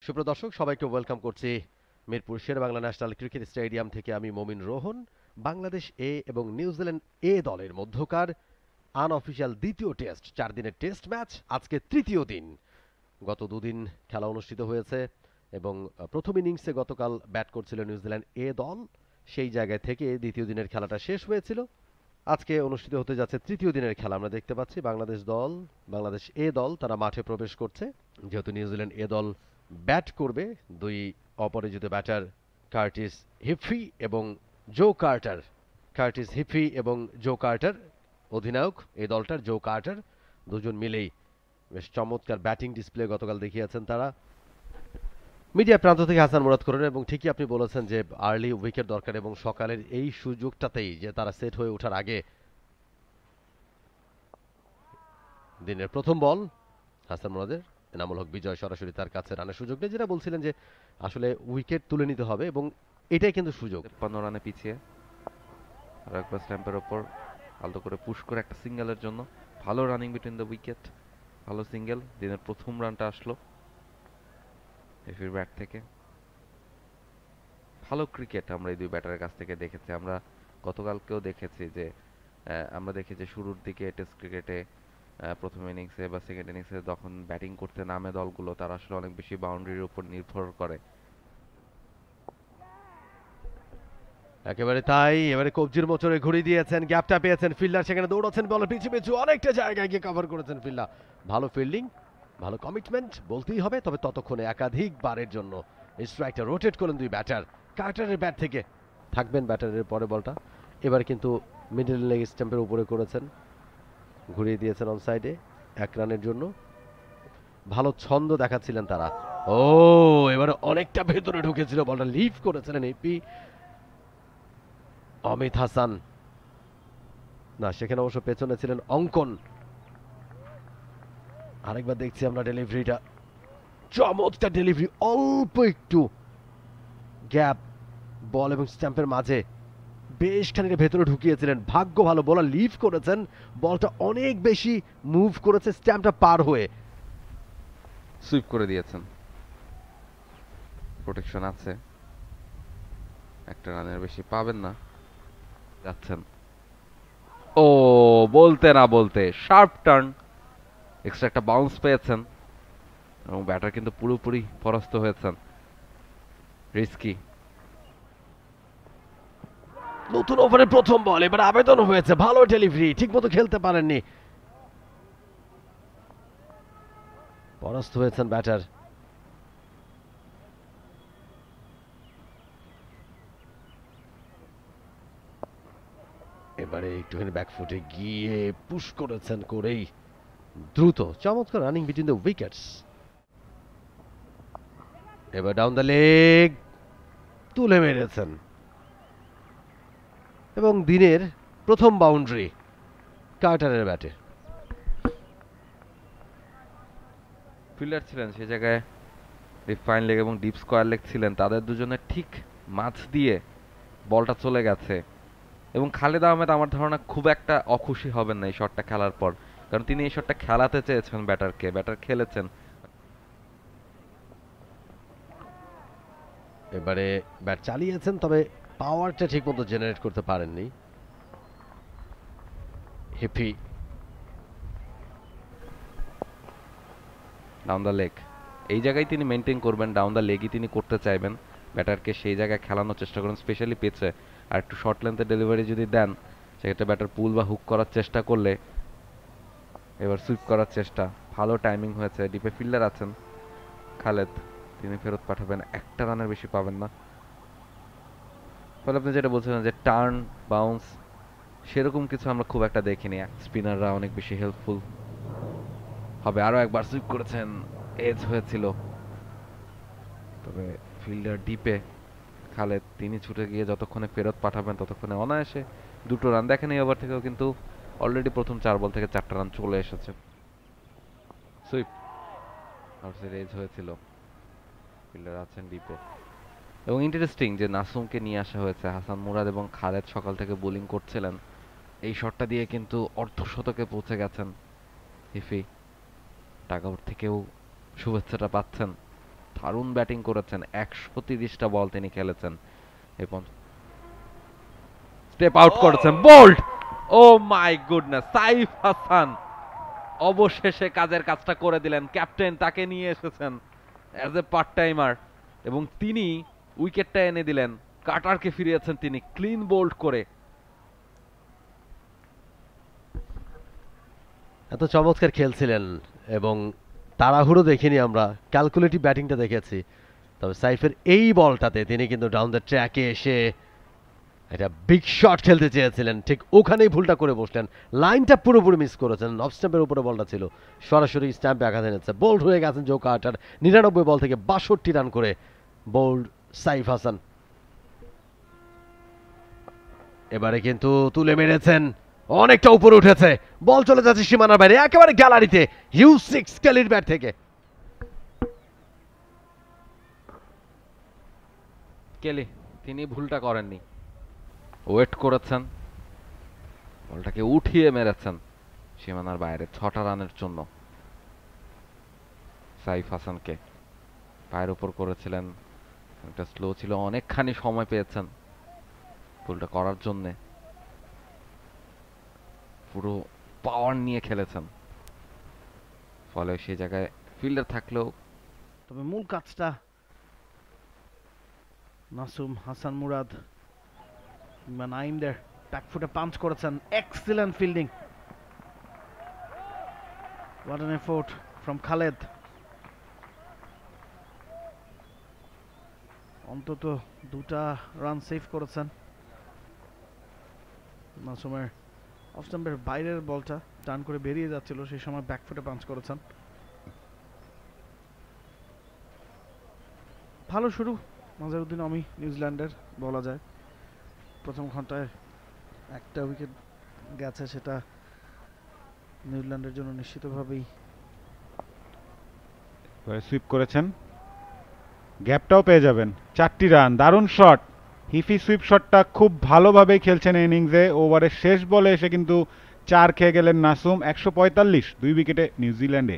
সুপ্রদর্শক সবাইকে ওয়েলকাম করছি Mirpur Sher-e-Bangla national cricket stadium থেকে। আমি মমিন রোহন। বাংলাদেশ এ এবং নিউজিল্যান্ড এ দলের মধ্যকার আনঅফিশিয়াল দ্বিতীয় টেস্ট, 4 দিনের টেস্ট ম্যাচ, আজকে তৃতীয় দিন। গত দুদিন খেলা অনুষ্ঠিত হয়েছে এবং প্রথম ইনিংসে গতকাল ব্যাট করছিল নিউজিল্যান্ড এ দল। সেই জায়গায় থেকে দ্বিতীয় দিনের খেলাটা শেষ হয়েছিল। আজকে অনুষ্ঠিত হতে যাচ্ছে তৃতীয় দিনের খেলা। আমরা দেখতে পাচ্ছি বাংলাদেশ এ দল তারা মাঠে প্রবেশ করছে। যেহেতু নিউজিল্যান্ড এ দল ব্যাট করবে, দুই অপরাজিত ব্যাটার কার্টিস হিফি এবং জো কার্টার অধিনায়ক এই দলটার জো কার্টার, দুজন মিলেই বেশ চমৎকার ব্যাটিং ডিসপ্লে গতকাল দেখিয়েছেন তারা। মিডিয়া প্রান্ত থেকে হাসান মুরাদ করেন এবং ঠিকই আপনি বলেছেন যে আর্লি উইকেট দরকার এবং সকালের এই সুযোগটাতেই যে তারা সেট হয়ে ওঠার আগে দিনের প্রথম বল হাসান মুরাদের, এনামুল হক বিজয় সরাসরি তার কাছে রানের সুযোগ নেই, যেটা বলছিলেন যে আসলে উইকেট তুলে নিতে হবে এবং এটাই কিন্তু সুযোগ। 53 রানে পিছিয়ে আর একবার স্ট্যাম্পের ওপর আলতো করে পুশ করে একটা সিঙ্গেলের জন্য ভালো রানিং বিটুইন দ্য উইকেট, ভালো সিঙ্গেল। দিনের প্রথম রানটা আসলো এফির ব্যাট থেকে। ভালো ক্রিকেট আমরা এই দুই ব্যাটারের কাছ থেকে দেখেছি। আমরা গতকালকেও দেখেছি যে আমরা দেখি যে শুরুর দিকে টেস্ট ক্রিকেটে প্রথম ইনিংসে বা সেকেন্ড ইনিংসে যখন ব্যাটিং করতে নামে দলগুলো, তারা আসলে অনেক বেশি বাউন্ডারির উপর নির্ভর করে। একেবারে তাই, এবারে কবজির মোচড়ে ঘুরিয়ে দিয়েছেন, গ্যাপটা পেয়েছেন, ফিল্ডার সেখানে দৌড়াচ্ছেন, বলের পিছু পিছু অনেকটা জায়গায় গিয়ে কভার করেছেন ফিল্ডার। ভালো ফিল্ডিং, ভালো কমিটমেন্ট বলতেই হবে। তবে ততক্ষণে একাধিকবারের জন্য স্ট্রাইকটা রোটেট করলেন দুই ব্যাটার। কার্টারের ব্যাট থেকে থাকবেন ব্যাটারের পরে বলটা, এবার কিন্তু মিডল লেগ স্ট্যাম্পের উপরে করেছেন, ঘুরিয়ে দিয়েছেন অন সাইডে 1 রানের জন্য। ভালো ছন্দ দেখাচ্ছিলেন তারা। ও, এবারে অনেকটা ভেতরে ঢুকেছিল, বলটা লিভ করেছিলেন এপি অমিত হাসান। না, সেখানে অবশ্য পেছনে ছিলেন অঙ্কন। আরেকবার দেখছি আমরা ডেলিভারিটা, চমৎকার ডেলিভারি, অল্প একটু গ্যাপ বল এবং স্ট্যাম্পের মাঝে বেশ খানিকটা ভেতরে ঢুকিয়েছিলেন। ভাগ্য ভালো, বলার লিভ করেছেন, বলটা অনেক বেশি মুভ করেছে স্ট্যাম্পটা পার হয়ে। সুইপ করে দিয়েছেন, প্রোটেকশন আছে, একটা রানের বেশি পাবেন না। যাচ্ছেন, ও বলতে না বলতে শার্প টার্ন, এক্সট্রা একটা বাউন্স পেয়েছেন এবং ব্যাটার কিন্তু পুরোপুরি পরাস্ত হয়েছেন। রিস্কি। নতুন ওভারের প্রথম বল, এবার আবেদন হয়েছে, ভালো ডেলিভারি, ঠিক মতো খেলতে পারেননি, পরাস্ত হয়েছেন ব্যাটার। এবারে একটুখানি ব্যাকফুটে গিয়ে পুশ করেছেন, করেই দ্রুত চমৎকার রানিং বিটুইন দ্য উইকেটস। এবার ডাউন দ্য লেগ তুলে মেরেছেন এবং দিনের প্রথম বাউন্ডারি কার্টারের ব্যাটে। ফিল্ডার ছিলেন সেই জায়গায়, রিফাইন লেগ এবং ডিপ স্কোয়ার লেগ ছিলেন, তাদের দুজনের ঠিক মাঝ দিয়ে বলটা চলে গেছে। এবং খালেদ আহমেদ আমার ধারণা খুব একটা অখুশি হবেন না এই শটটা খেলার পর, কারণ তিনি এই শটটা খেলাতে চেয়েছেন ব্যাটারকে, ব্যাটার খেলেছেন। এবারে ব্যাট চালিয়েছেন, তবে পাওয়ারটা ঠিক মতো জেনারেট করতে পারেননি হিপি। ডাউন দ্য লেগ, এই জায়গায় তিনি মেনটেন করবেন, ডাউন দ্য লেগই তিনি করতে চাইবেন, ব্যাটারকে সেই জায়গায় খেলানোর চেষ্টা করুন, স্পেশালি পিচে। আর একটু শর্ট লেন্থে ডেলিভারি যদি দেন, সেক্ষেত্রে ব্যাটার পুল বা হুক করার চেষ্টা করলে, এবার সুইপ করার চেষ্টা, ভালো টাইমিং হয়েছে। ডিপে ফিল্ডার আছেন খালেদ, তিনি ফেরত পাঠাবেন, একটা রানের বেশি পাবেন না। ফলে আপনি যেটা বলছিলেন যে টার্ন বাউন্স সেরকম কিছু আমরা খুব একটা দেখিনি। স্পিনাররা অনেক বেশি হেল্পফুল হবে। আরো একবার সুইপ করেছেন, এজ হয়েছিল, তবে ফিল্ডার ডিপে খালেদ, তিনি ছুটে গিয়ে যতক্ষণে ফেরত পাঠাবেন ততক্ষণে অনায়াসে 2টো রান। দেখেন এই ওভার থেকেও কিন্তু অলরেডি প্রথম 4 বল থেকে 4টা রান চলে এসেছে। সুইপ, আউটসাইড এজ হয়েছিল, ফিল্ডার আছেন ডিপে। এবং ইন্টারেস্টিং যে নাসুমকে নিয়ে আসা হয়েছে, হাসান মুরাদ এবং খালেদ সকাল থেকে বোলিং করছিলেন, এই শটটা দিয়ে কিন্তু অর্ধশতকে পৌঁছে গেছেন হিফি। টাগ আউট থেকেও শুভেচ্ছাটা পাচ্ছেন দারুণ ব্যাটিং করেছেন, 130টা বল তিনি খেলেছেন। এবং স্টেপ আউট করেছেন, bowled! Oh my goodness, Saif Hasan অবশেষে কাজের কাজটা করে দিলেন। ক্যাপ্টেন তাকে নিয়ে এসেছেন অ্যাজ এ পার্ট টাইমার এবং তিনি উইকেটটা এনে দিলেন। কাটারকে ফিরিয়েছেন তিনি ক্লিন বোল্ড করে। এত চমৎকার খেলছিলেন এবং তাড়াহুড়ো দেখিনি, আমরা ক্যালকুলেটিভ ব্যাটিংটা দেখেছি। তবে সাইফের এই বলটাতে তিনি কিন্তু ডাউন দ্য ট্র্যাকে এসে একটা বিগ শট খেলতে চেয়েছিলেন, ঠিক ওখানেই ভুলটা করে বসলেন। লাইনটা পুরোপুরি মিস করেছেন, অফ স্ট্যাম্পের উপরে বলটা ছিল, সরাসরি স্ট্যাম্পে আঘাত এনেছে। বোল্ড হয়ে গেছেন জো কার্টার, 99 বল থেকে 62 রান করে বোল্ড সাইফ হাসান। এবারে কিন্তু তুলে মেরেছেন, অনেকটা উপরে উঠেছে, বল চলে যাচ্ছে সীমানার বাইরে, একেবারে গ্যালারিতে। হিউজ সিক্স কেলির ব্যাট থেকে। কেলি তিনি ভুলটা করেননি, ওয়েট করেছেন, বলটাকে উঠিয়ে মেরেছেন সীমানার বাইরে 6টা রানের জন্য। সাইফ হাসানকে পায়ের উপর করেছিলেন, একটা স্লো ছিল, অনেকখানি সময় পেয়েছেন ভুলটা করার জন্যে। পুরো পাওয়ার নিয়ে খেলেছেন, ফলে সেই জায়গায় ফিল্ডার থাকলেও তবে মূল কাজটা নাসুম, হাসান মুরাদ কিংবা নাইমদের ব্যাকফুটে পাঞ্চ করেছেন। Excellent fielding, what an effort from Khaled. অন্তত 2টা রান সেভ করেছেন। নাসুমের অফ স্টাম্পের বাইরের বলটা টার্ন করে বেরিয়ে যাচ্ছিল, সেই সময় ব্যাকফুটে পাঞ্চ করেছেন। ভালো শুরু মাজহারউদ্দিন অমি নিউজিল্যান্ডের, বলা যায়। প্রথম ঘন্টায় একটা উইকেট গেছে, সেটা নিউজিল্যান্ডের জন্য নিশ্চিতভাবেই। সুইপ করেছেন, গ্যাপটাও পেয়ে যাবেন। 4টি রান, দারুণ শট। হিফি সুইপ শটটা খুব ভালোভাবেই খেলছেন এই ইনিংসে। ওভারের শেষ বলে এসে কিন্তু 4 খেয়ে গেলেন নাসুম। 145, 2 উইকেটে নিউজিল্যান্ডে।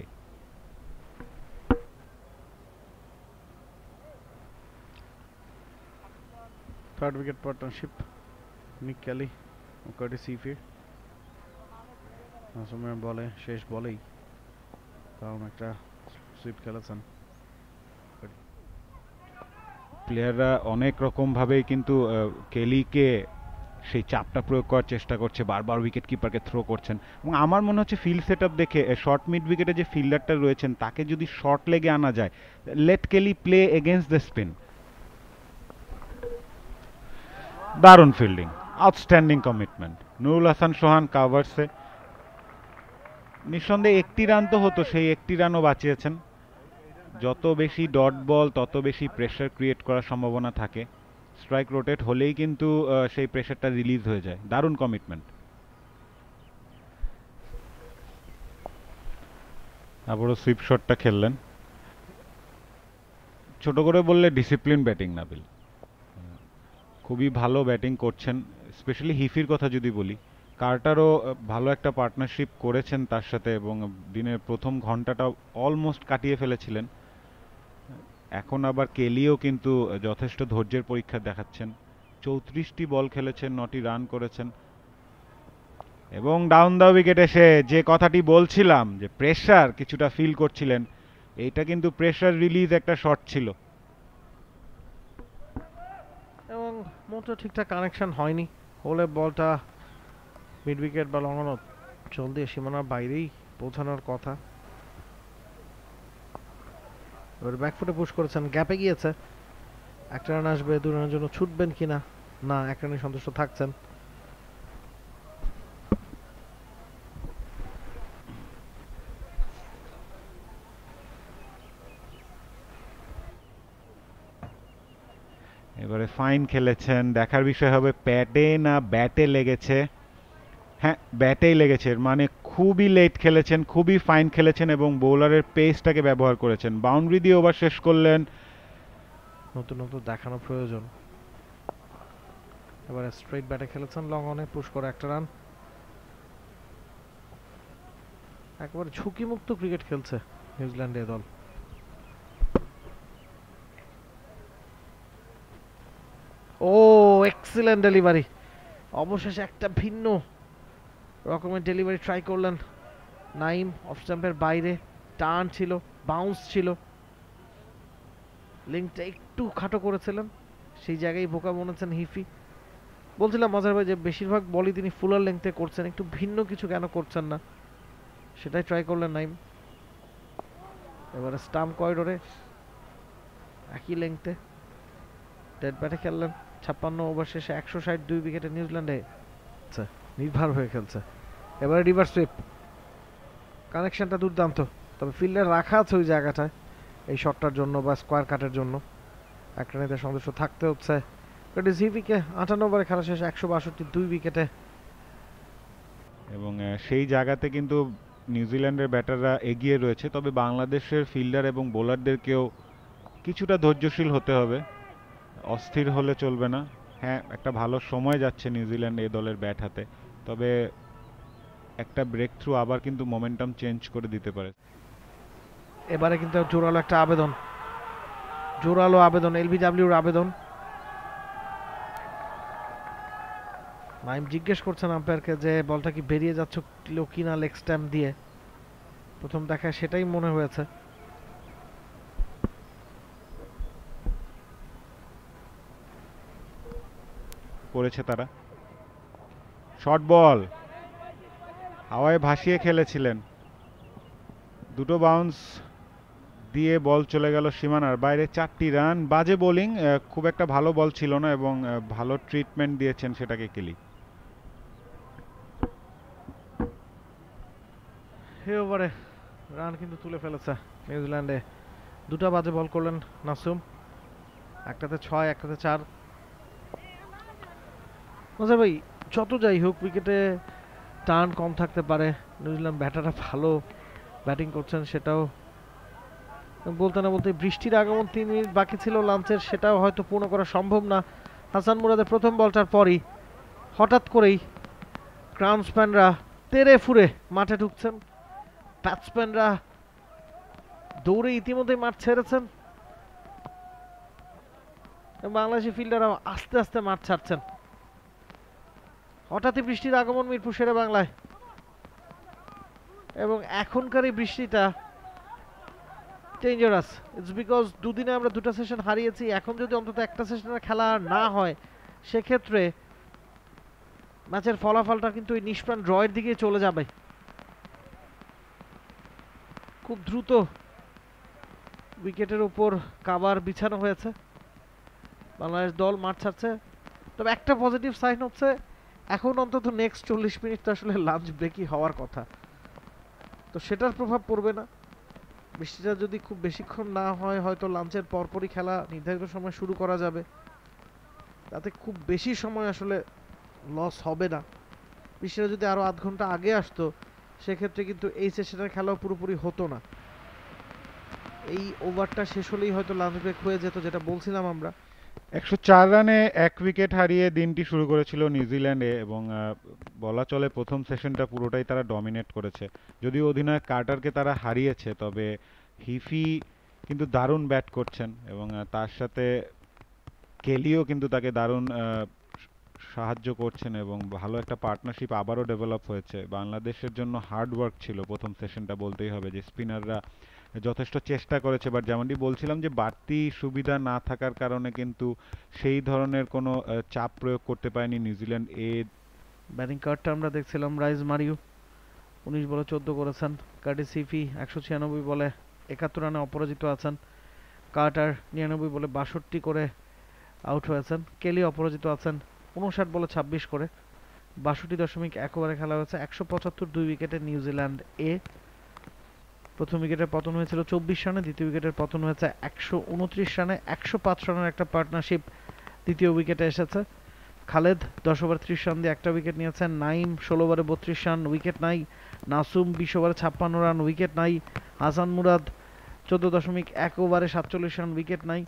থার্ড উইকেট পার্টনারশিপ নিক কেলি ও কার্টিস ইফি। নাসুমের বলে, শেষ বলেই কারণ একটা সুইপ খেলেছেন। প্লেয়াররা অনেক রকমভাবেই কিন্তু কেলিকে সেই চাপটা প্রয়োগ করার চেষ্টা করছে, বারবার উইকেট কিপারকে থ্রো করছেন। এবং আমার মনে হচ্ছে ফিল্ড সেট আপ দেখে শর্ট মিড উইকেটে যে ফিল্ডারটা রয়েছেন তাকে যদি শর্ট লেগে আনা যায়, let Kelly play against the spin. দারুণ fielding, outstanding commitment. Nurul Hasan Sohan কাভার্সে, নিঃসন্দেহে 1টি রান তো হতো, সেই 1টি রানও বাঁচিয়েছেন। যত বেশি ডট বল তত বেশি প্রেসার ক্রিয়েট করার সম্ভাবনা থাকে। স্ট্রাইক রোটেট হলেই কিন্তু সেই প্রেসারটা রিলিজ হয়ে যায়। দারুণ কমিটমেন্ট। আবারও সুইপ শটটা খেললেন। ছোট করে বললে ডিসিপ্লিন ব্যাটিং নাবিল, খুবই ভালো ব্যাটিং করছেন। স্পেশালি হিফির কথা যদি বলি, কার্টারও ভালো একটা পার্টনারশিপ করেছেন তার সাথে এবং দিনের প্রথম ঘন্টাটা অলমোস্ট কাটিয়ে ফেলেছিলেন। এখন আবার কেলিও কিন্তু যথেষ্ট ধৈর্যের পরীক্ষা দেখাচ্ছেন। 34টি বল খেলেছেন, 9টি রান করেছেন। এবং ডাউন দ্য উইকেট এসে যে কথাটি বলছিলাম যে প্রেসার কিছুটা ফিল করছিলেন, এইটা কিন্তু প্রেসার রিলিজ একটা শট ছিল এবং মোটেও ঠিকঠাক কানেকশন হয়নি। হলে বলটা মিড উইকেট বা লং অন চল দিয়ে সীমানার বাইরেই পৌঁছানোর কথা। এবার ব্যাকফুটে পুশ করেছেন, গ্যাপে গিয়েছে। 1 রান আসবে, 2 রানের জন্য ছুটবেন কিনা, না 1 রানে সন্তুষ্ট থাকছেন। এবারে ফাইন খেলেছেন। দেখার বিষয় হবে প্যাডে না ব্যাটে লেগেছে। হ্যাঁ, ব্যাটেই লেগেছে, মানে খুবই লেট খেলেছেন, খুবই ফাইন খেলেছেন এবং বোলারের পেসটাকে ব্যবহার করেছেন। বাউন্ডারি দিয়ে ওভার শেষ করলেন। নতুন নতুন দেখানো প্রয়োজন। এবারে স্ট্রেট ব্যাটে খেলেছেন, লং অনে পুশ করে 1 রান। একেবারে ঝুঁকিমুক্ত ক্রিকেট খেলছে নিউজিল্যান্ডের দল। এক্সিলেন্ট ডেলিভারি, অবশেষে একটা ভিন্ন রকমের ডেলিভারি ট্রাই করলেন নাইম। অফ স্ট্যাম্পের বাইরে টার্ন ছিল, বাউন্স ছিল, লিঙ্কটা একটু খাটো করেছিলেন, সেই জায়গায় বোকা বনেছেন হিফি। বলছিলাম মজার ভাই যে বেশিরভাগ বলই তিনি ফুলার লেংথে করছেন, একটু ভিন্ন কিছু কেন করছেন না, সেটাই ট্রাই করলেন নাইম। এবারে স্টাম্প করিডোরে একই লেংথে ডেড ব্যাটে খেললেন। 56 ওভার শেষে 160 2 উইকেটে নিউজিল্যান্ডে নির্ভর হয়ে খেলছে। এবারে রিভার্স সুইপ, কানেকশনটা দুর্দান্ত, তবে ফিল্ডার রাখা আছে ওই জায়গাটায় এই শটটার জন্য বা স্কোয়ার কাটের জন্য। এক রানিতে সদস্য থাকতে হচ্ছে। জিভিকে 58 ওভারে খেলা শেষে 162 2 উইকেটে। এবং সেই জায়গাতে কিন্তু নিউজিল্যান্ডের ব্যাটাররা এগিয়ে রয়েছে, তবে বাংলাদেশের ফিল্ডার এবং বোলারদেরকেও কিছুটা ধৈর্যশীল হতে হবে, অস্থির হলে চলবে না। হ্যাঁ, একটা ভালো সময় যাচ্ছে নিউজিল্যান্ড এই দলের ব্যাট হাতে, তবে একটা ব্রেক থ্রু আবার কিন্তু মোমেন্টাম চেঞ্জ করে দিতে পারে। এবারে কিন্তু জোরালো একটা আবেদন, জোরালো আবেদন, এলবিডব্লিউর আবেদন। নাইম জিজ্ঞেস করছেন আম্পায়ারকে যে বলটা কি বেরিয়ে যাচ্ছে কিনা লেগ স্ট্যাম্প দিয়ে। প্রথম দেখায় সেটাই মনে হয়েছে। করেছে তারা শর্ট বল, হাওয়ায় ভাসিয়ে খেলেছিলেন, দুটো বাউন্স দিয়ে বল চলে গেল সীমানার বাইরে। 4টি রান, বাজে বোলিং, খুব একটা ভালো বল ছিল না এবং ভালো ট্রিটমেন্ট দিয়েছেন সেটাকে কেলি। এই ওভারে রান কিন্তু তুলে ফেলেছে নিউজিল্যান্ডে। দুটা বাজে বল করলেন নাসুম, একটাতে 6 একটাতে 4। মজা ভাই যত যাই হোক উইকেটে টার্ন কম থাকতে পারে, নিউজিল্যান্ড ব্যাটাররা ভালো ব্যাটিং করছেন, সেটাও বলতে না বলতে বৃষ্টির আগমন 3 মিনিট বাকি ছিল লাঞ্চের, সেটাও হয়তো পূর্ণ করা সম্ভব না। হাসান মুরাদের প্রথম বলটার পরই হঠাৎ করেই গ্রাউন্ডসম্যানরা তেড়ে ফুরে মাঠে ঢুকছেন, ব্যাটসম্যানরা দৌড়ে ইতিমধ্যেই মাঠ ছেড়েছেন, বাংলাদেশি ফিল্ডাররা আস্তে আস্তে মাঠ ছাড়ছেন। হঠাৎই বৃষ্টির আগমন মিরপুর শেরে বাংলায়, এবং এখনকার এই বৃষ্টিটা ডেঞ্জারাস। ইটস বিকজ দুদিনে আমরা দুটো সেশন হারিয়েছি, এখন যদি অন্তত একটা সেশনের খেলা না হয় সেক্ষেত্রে ম্যাচের ফলাফলটা কিন্তু এই নিষ্প্রাণ ড্রয়ের দিকে চলে যাবে। খুব দ্রুত উইকেটের উপর কাভার বিছানো হয়েছে, বাংলাদেশ দল মাঠ ছাড়ছে। তবে একটা পজিটিভ সাইন হচ্ছে এখন অন্তত নেক্সট 40 মিনিট তো আসলে লাঞ্চ ব্রেকই হওয়ার কথা, তো সেটার প্রভাব পড়বে না। বৃষ্টিটা যদি খুব বেশিক্ষণ না হয় হয়তো লাঞ্চের পরপরই খেলা নির্ধারিত সময় শুরু করা যাবে, তাতে খুব বেশি সময় আসলে লস হবে না। বৃষ্টিটা যদি আরো আধ ঘন্টা আগে আসতো সেক্ষেত্রে কিন্তু এই সেশনের খেলাও পুরোপুরি হতো না। এই ওভারটা শেষ হলেই হয়তো লাঞ্চ ব্রেক হয়ে যেত, যেটা বলছিলাম আমরা। 104 রানে 1 উইকেট হারিয়ে দিনটি শুরু করেছিল নিউজিল্যান্ডে এবং বলা চলে প্রথম সেশনটা পুরোটাই তারা ডমিনেট করেছে। যদিও অধিনায়ক কার্টারকে তারা হারিয়েছে, তবে হিফি কিন্তু দারুণ ব্যাট করছেন এবং তার সাথে কেলিও কিন্তু তাকে দারুণ সাহায্য করছেন এবং ভালো একটা পার্টনারশিপ আবারও ডেভেলপ হয়েছে। বাংলাদেশের জন্য হার্ড ওয়ার্ক ছিল প্রথম সেশনটা, বলতেই হবে যে স্পিনাররা যথেষ্ট চেষ্টা করেছে, বাট যেমনটি বলছিলাম যে বাড়তি সুবিধা না থাকার কারণে কিন্তু সেই ধরনের কোনো চাপ প্রয়োগ করতে পারেনি নিউজিল্যান্ড। ব্যাটিং কার্ডটা আমরা দেখছিলাম, রাইজ মারিও 19 বলে 14 করেছেন, কার্টিস হিফি 196 বলে 71 রানে অপরাজিত আছেন, কার্টার 99 বলে 62 করে আউট হয়েছেন, কেলি অপরাজিত আছেন 59 বলে 26 করে, 62.1 ওভারে খেলা হয়েছে, 175 2 উইকেটে নিউজিল্যান্ড এ। প্রথম উইকেটের পতন হয়েছিল 24 রানে, দ্বিতীয় উইকেটের পতন হয়েছে 129 রানে। 105 রানের একটা পার্টনারশিপ দ্বিতীয় উইকেটে এসেছে। খালেদ 10 ওভারে 30 রান দিয়ে একটা উইকেট নিয়েছেন, নাইম 16 ওভারে 32 রান, উইকেট নাই। নাসুম 20 ওভারে 56 রান, উইকেট নাই। হাসান মুরাদ 14.1 ওভারে 47 রান, উইকেট নাই।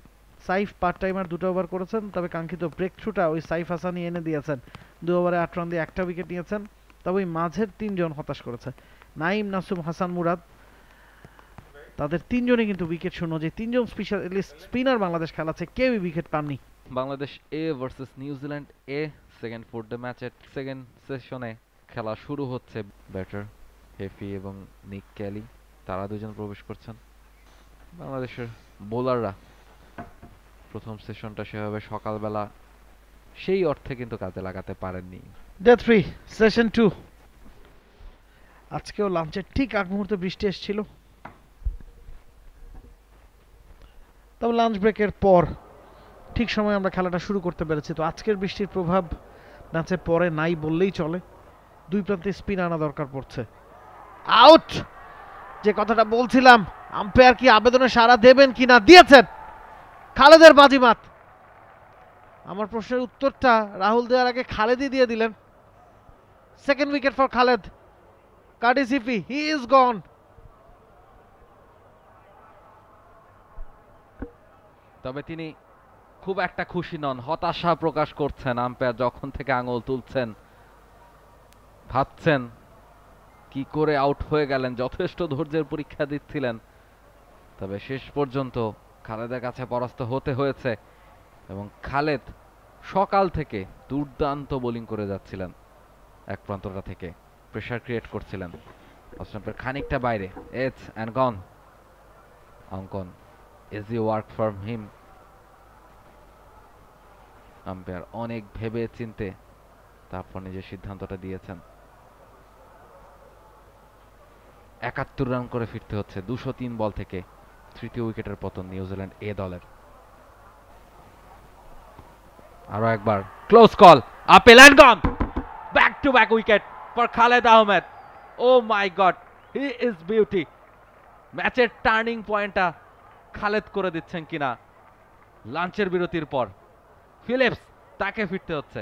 সাইফ পার্ট টাইমার 2টা ওভার করেছেন, তবে কাঙ্ক্ষিত ব্রেক থ্রুটা ওই সাইফ হাসানই এনে দিয়েছেন, 2 ওভারে 8 রান দিয়ে একটা উইকেট নিয়েছেন। তবে ওই মাঝের 3 জন হতাশ করেছে, নাইম, নাসুম, হাসান মুরাদ, তাদের 3 জনই কিন্তু উইকেট শূন্য। যে 3 জন স্পেশালিস্ট স্পিনার বাংলাদেশ খেলাচ্ছে কেউই উইকেট পাননি। বাংলাদেশ এ ভার্সেস নিউজিল্যান্ড এ, সেকেন্ড ফোর ডে ম্যাচের সেকেন্ড সেশনে খেলা শুরু হচ্ছে। ব্যাটার হেফি এবং নিক ক্যালি, তারা দুজন প্রবেশ করছেন। বাংলাদেশের বোলাররা প্রথম সেশনটা সেভাবে সকালবেলা সেই অর্থে কিন্তু কাজে লাগাতে পারেননি। Day 3 session 2। আজকেও লাঞ্চের ঠিক আগ মুহূর্তে বৃষ্টি এসেছিল, তবে লাঞ্চ ব্রেকের পর ঠিক সময় আমরা খেলাটা শুরু করতে পেরেছি। তো আজকের বৃষ্টির প্রভাব ম্যাচে পরে নাই বললেই চলে। দুই প্রান্তে স্পিন আনা দরকার পড়ছে। আউট! যে কথাটা বলছিলাম, আম্পায়ার কি আবেদনে সাড়া দেবেন কিনা, দিয়েছেন। খালেদের বাজিমাত। আমার প্রশ্নের উত্তরটা রাহুল দেওয়ার আগে খালেদই দিয়ে দিলেন। Second wicket for Khaled. Curtis Heaphy, he is gone. তবে তিনি খুব একটা খুশি নন, হতাশা প্রকাশ করছেন। আম্পায়ার যখন থেকে আঙুল তুলছেন, ভাবছেন কি করে আউট হয়ে গেলেন, যথেষ্ট ধৈর্যের পরীক্ষা দিচ্ছিলেন। তবে শেষ পর্যন্ত খালেদের কাছে পরাস্ত হতে হয়েছে। এবং খালেদ সকাল থেকে দুর্দান্ত বোলিং করে যাচ্ছিলেন, এক প্রান্তটা থেকে প্রেসার ক্রিয়েট করছিলেন। অস্ট্রেলিয়ার খানিকটা বাইরে, এটস and gone. Ankon easy work for him. Umpire অনেক ভেবে চিনতে তারপর নিজের সিদ্ধান্তটা দিয়েছেন। ৭১ রান করে ফিরতে হচ্ছে ২০৩ বল থেকে। তৃতীয় উইকেটের পতন নিউজিল্যান্ড এ দলের। আরো একবার close call, appeal and gone. Back to back wicket for Khaled Ahmed. Oh my God, he is beauty. ম্যাচের টার্নিং পয়েন্টটা খালেদ করে দিচ্ছেন কিনা লাঞ্চের বিরতির পর। ফিলিপস, তাকে ফিরতে হচ্ছে।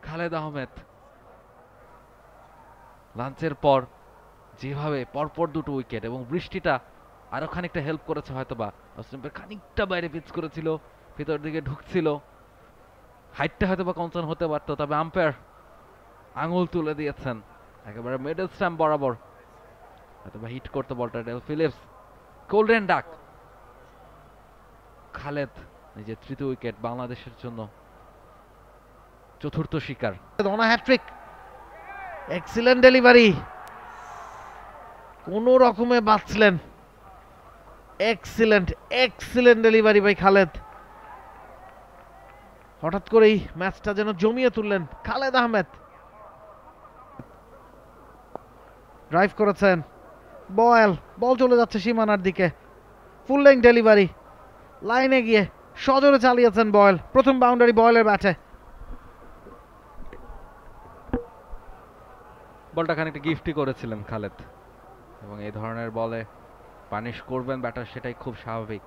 খালেদ আহমেদ লাঞ্চের পর যেভাবে পরপর দুটো উইকেট, এবং বৃষ্টিটা আরো খানিকটা হেল্প করেছে হয়তোবা। অস্ট্রেলিয়া খানিকটা বাইরে পিচ করেছিল, ভিতর দিকে ঢুকছিল, হাইটটা হয়তোবা কনসার্ন হতে পারত। তবে আম্পায়ার আঙুল তুলে দিয়েছেন একেবারে মিডল স্ট্যাম্প বরাবর, হয়তোবা হিট করতে বলটা। Del Philips, golden duck. Khaled নিজের তৃতীয় উইকেট, বাংলাদেশের জন্য চতুর্থ শিকার। অন হ্যাট্রিক, এক্সিলেন্ট ডেলিভারি, কোন রকমে বাঁচলেন। Excellent excellent delivery by Khaled. হঠাৎ করেই ম্যাচটা যেন জমিয়ে তুললেন খালেদ আহমেদ। ড্রাইভ করেছেন, বল চলে যাচ্ছে সীমানার দিকে। ফুল লেন্থ ডেলিভারি, লাইনে গিয়ে সজোরে চালিয়েছেন বয়েল। প্রথম বাউন্ডারি বয়েলের ব্যাটে। বলটা খানিকটা গিফটই করেছিলেন খালেদ, এবং এই ধরনের বলে পানিশ করবেন ব্যাটার, সেটাই খুব স্বাভাবিক।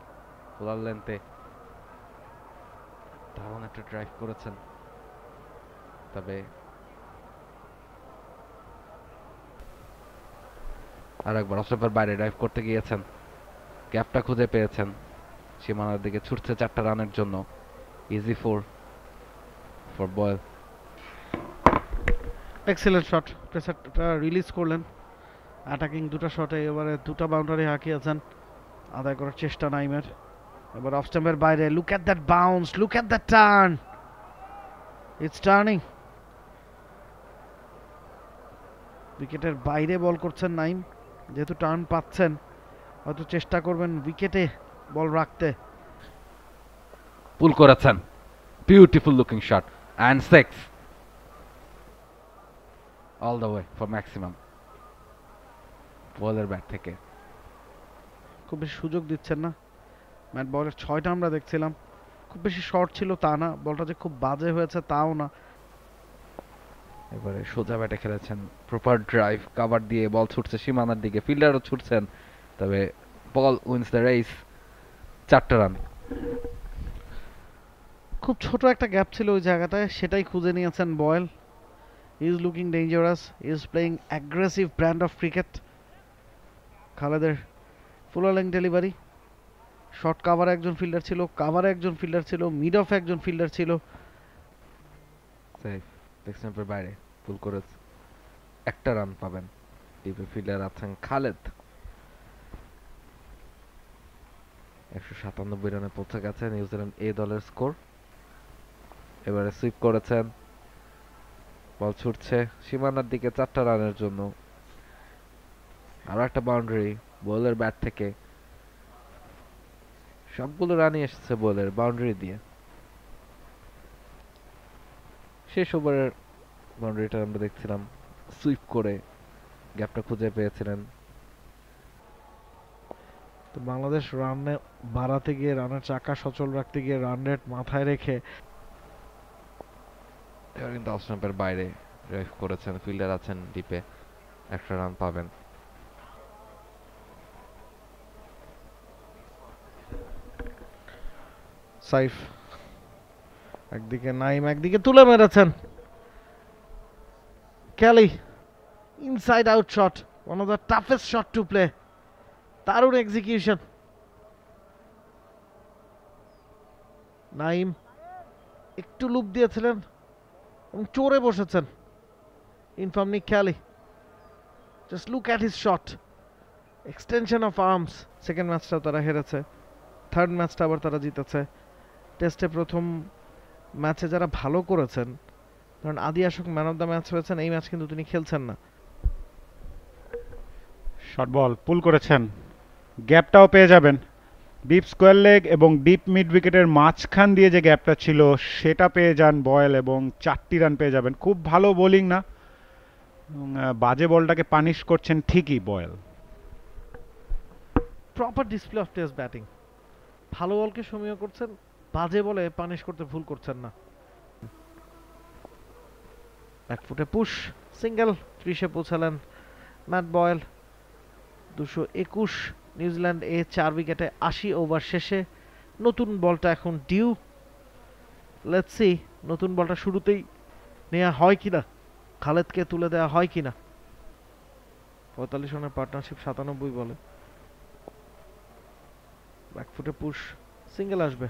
ফুলার লেন্থে দারুণ একটা ড্রাইভ করেছেন। তবে আর একবার অস্ট্রেলিয়ার বাইরে ড্রাইভ করতে গিয়েছেন, গ্যাপটা খুঁজে পেয়েছেন, সীমানার দিকে ছুটছে 4টা রানের জন্য। Easy for Boyle. Excellent shot, প্রেসারটা রিলিজ করলেন। অ্যাটাকিং দুটো শটে এবারে দুটো বাউন্ডারি হাঁকিয়েছেন, আদায় করার চেষ্টা নাইমের। এবার অফ স্টাম্পের বাইরে, look at that bounce, look at that turn, it's turning. উইকেটের বাইরে বল করছেন নাইম, যেহেতু টার্ন পাচ্ছেন হয়তো চেষ্টা করবেন উইকেটে বল রাখতে। পুল করেছেন, beautiful looking shot, and 6 all the way for maximum. বলের ব্যাট থেকে খুব বেশি সুযোগ দিচ্ছেন না ম্যাট। বলের 6টা আমরা দেখছিলাম, খুব বেশি শর্ট ছিল তা না, বলটা যে খুব বাজে হয়েছে তাও না। এবারে সোজা ব্যাটে খেলেছেন, প্রপার ড্রাইভ, কভার দিয়ে বল ছুটছে সীমানার দিকে, ফিল্ডারও ছুটছেন, তবে বল উইন্স দ্য রেস। 4টা রান। খুব ছোট একটা গ্যাপ ছিল ওই জায়গাটায়, সেটাই খুঁজে নিয়েছেন Boyle. Is looking dangerous, is playing aggressive brand of cricket. খালেদের ফুল লেন্থ ডেলিভারি, শর্ট কাভারে একজন ফিল্ডার ছিল, কাভারে একজন ফিল্ডার ছিল, মিড অফে একজন ফিল্ডার ছিল। সেফ, লেগ স্টাম্পের বাইরে পুল করে 1টা রান পাবেন। ডিপে ফিল্ডার আছেন খালেদ। 197 রানে পৌঁছে গেছে নিউজিল্যান্ড এ দলের স্কোর। এবারে সুইপ করেছেন, বল ছুটছে সীমানার দিকে 4টা রানের জন্য। আরো একটা বাউন্ডারি বোলার ব্যাট থেকে, সবগুলো রানই এসেছে বোলার বাউন্ডারি দিয়ে। শেষ ওভারের বাউন্ডারিটা আমরা দেখছিলাম, সুইপ করে গ্যাপটা খুঁজে পেয়েছিলেন। তো বাংলাদেশ রানে বাড়াতে গিয়ে, রানের চাকা সচল রাখতে গিয়ে, রান রেট মাথায় রেখে এবার কিন্তু অফ স্টাম্পের বাইরে ড্রাইভ করেছেন, ফিল্ডার আছেন ডিপে, একটা রান পাবেন। সাইফ একদিকে, নাইম একদিকে তুলে মেরেছেন। Kelly inside out shot, one of the toughest shot to play. দারুণ এক্সিকিউশন। নাইম একটু লুপ দিয়েছিলেন এবং চড়ে বসেছেন in form Nick Kelly. Just look at his shot, extension of arms. Second ম্যাচটাও তারা হেরেছে, থার্ড ম্যাচটা আবার তারা জিতেছে। টেস্টে প্রথম ম্যাচে যারা ভালো করেছেন, কারণ আদি Ashok man of the match হয়েছেন, এই ম্যাচ কিন্তু তিনি খেলছেন না। শর্ট বল পুল করেছেন, গ্যাপটাও পেয়ে যাবেন। ডিপ স্কোয়ার লেগ এবং ডিপ মিড উইকেটের মাঝখান দিয়ে যে গ্যাপটা ছিল সেটা পেয়ে যান বয়েল এবং 4টি রান পেয়ে যাবেন। খুব ভালো বোলিং না, এবং বাজে বলটাকে পানিশ করছেন ঠিকই বয়েল। Proper display of test batting, ভালো বলকে সমীহ করছেন, বাজে বলে পানিশ করতে ভুল করছেন না। ব্যাকফুটে পুশ, সিঙ্গেল, 30-এ পৌঁছালেন ম্যাট বয়েল। 221 নিউজিল্যান্ড এ 4 উইকেটে 80 ওভার শেষে। নতুন বলটা এখন ডিউ। লেটস সি নতুন বলটা শুরুতেই নেওয়া হয় কিনা, খালেদকে তুলে দেওয়া হয় কিনা। 45 রানের পার্টনারশিপ 97 বলে। ব্যাকফুটে পুশ, সিঙ্গেল আসবে।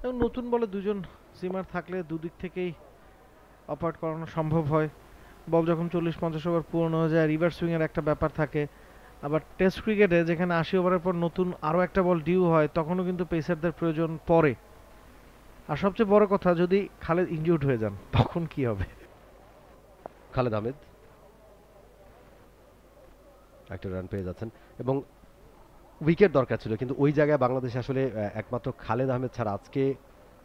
এবং নতুন বলে দুজন সিমার থাকলে দুদিক থেকেই অপারেট করানো সম্ভব হয়। বল যখন 40-50 ওভার পূর্ণ হয়ে যায়, রিভার্স সুইং এর একটা ব্যাপার থাকে। আবার টেস্ট ক্রিকেটে যেখানে 80 ওভারের পর নতুন আরও একটা বল ডিউ হয়, তখনও কিন্তু পেসারদের প্রয়োজন পড়ে। আর সবচেয়ে বড় কথা, যদি খালেদ ইনজিউর্ড হয়ে যান তখন কি হবে? খালেদ আহমেদ একটা রান পেয়ে যাচ্ছেন এবং উইকেট দরকার ছিল, কিন্তু ওই জায়গায় বাংলাদেশ আসলে একমাত্র খালেদ আহমেদ ছাড়া আজকে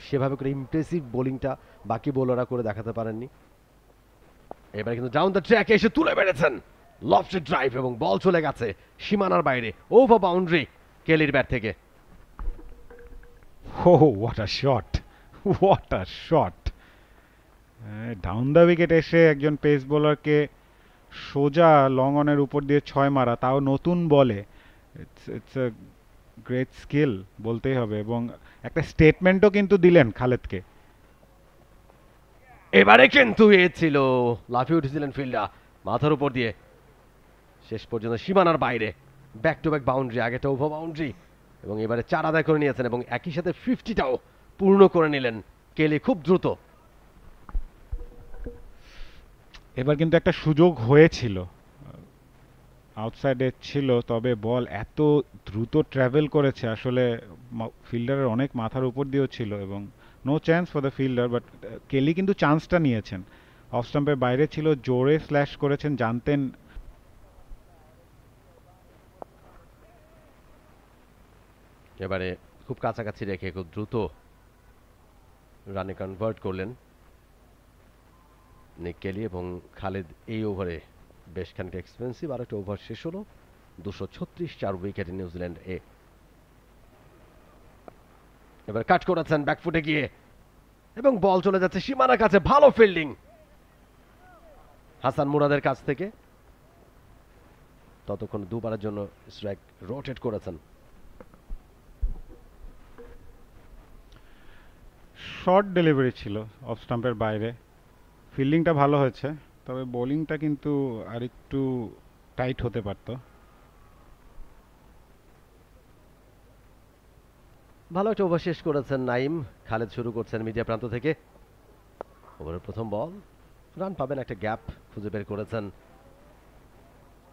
সেভাবে করে ইমপ্রেসিভ বোলিংটা বাকি বোলাররা করে দেখাতে পারেননি। এবারে কিন্তু ডাউন দ্য ট্র্যাক এসে তুলে বেড়েছেন লফটেড ড্রাইভ এবং বল চলে গেছে সীমানার বাইরে, ওভার বাউন্ডারি কেলির ব্যাট থেকে। Oh, what a shot! What a shot! Down the wicket এসে একজন পেস বোলারকে সোজা লং অনের উপর দিয়ে 6 মারা, তাও নতুন বলে। ইটস আ গ্রেট স্কিল বলতেই হবে, এবং একটা স্টেটমেন্টও কিন্তু দিলেন খালেদকে। এবারে কিন্তু এ ছিল, লাফিয়ে উঠেছিলেন ফিল্ডার মাথার উপর দিয়ে, শেষ পর্যন্ত সীমানার বাইরে। ব্যাক টু ব্যাক বাউন্ডারি, আগেটা ওভার বাউন্ডারি এবং এবারে 4 আদায় করে নিয়েছেন এবং একই সাথে 50টাও পূর্ণ করে নিলেন কেলি খুব দ্রুত। এবার কিন্তু একটা সুযোগ হয়েছিল, আউটসাইডে ছিল, তবে বল এত দ্রুত ট্রাভেল করেছে, আসলে ফিল্ডারের অনেক মাথার উপর দিয়েও ছিল এবং no chance for the fielder. But Kelly কিন্তু চান্সটা নিয়েছেন, অফ স্টাম্পের বাইরে ছিল, জোরে স্ল্যাশ করেছেন, জানতেন। এবারে খুব কাছাকাছি রেখে খুব দ্রুত রানে কনভার্ট করলেন নিক কেলি এবং খালেদ। এই ওভারে বেশ খানিকটা এক্সপেন্সিভ আর একটা ওভার শেষ হলো, 236 4 উইকেটে নিউজিল্যান্ড এ। এবার কাট করেছেন ব্যাকফুটে গিয়ে এবং বল চলে যাচ্ছে সীমানার কাছে, ভালো ফিল্ডিং হাসান মুরাদের কাছ থেকে। ততক্ষণ দুবারের জন্য স্ট্রাইক রোটেট করেছেন। শর্ট ডেলিভারি ছিল অফ স্টাম্পের বাইরে, ফিল্ডিংটা ভালো হয়েছে, তবে বোলিংটা কিন্তু আরেকটু টাইট হতে পারত। ভালো একটা ওভার শেষ করেছেন নাইম। খালেদ শুরু করছেন মিডিয়া প্রান্ত থেকে। ওভারের প্রথম বল, রান পাবেন, একটা গ্যাপ খুঁজে বের করেছেন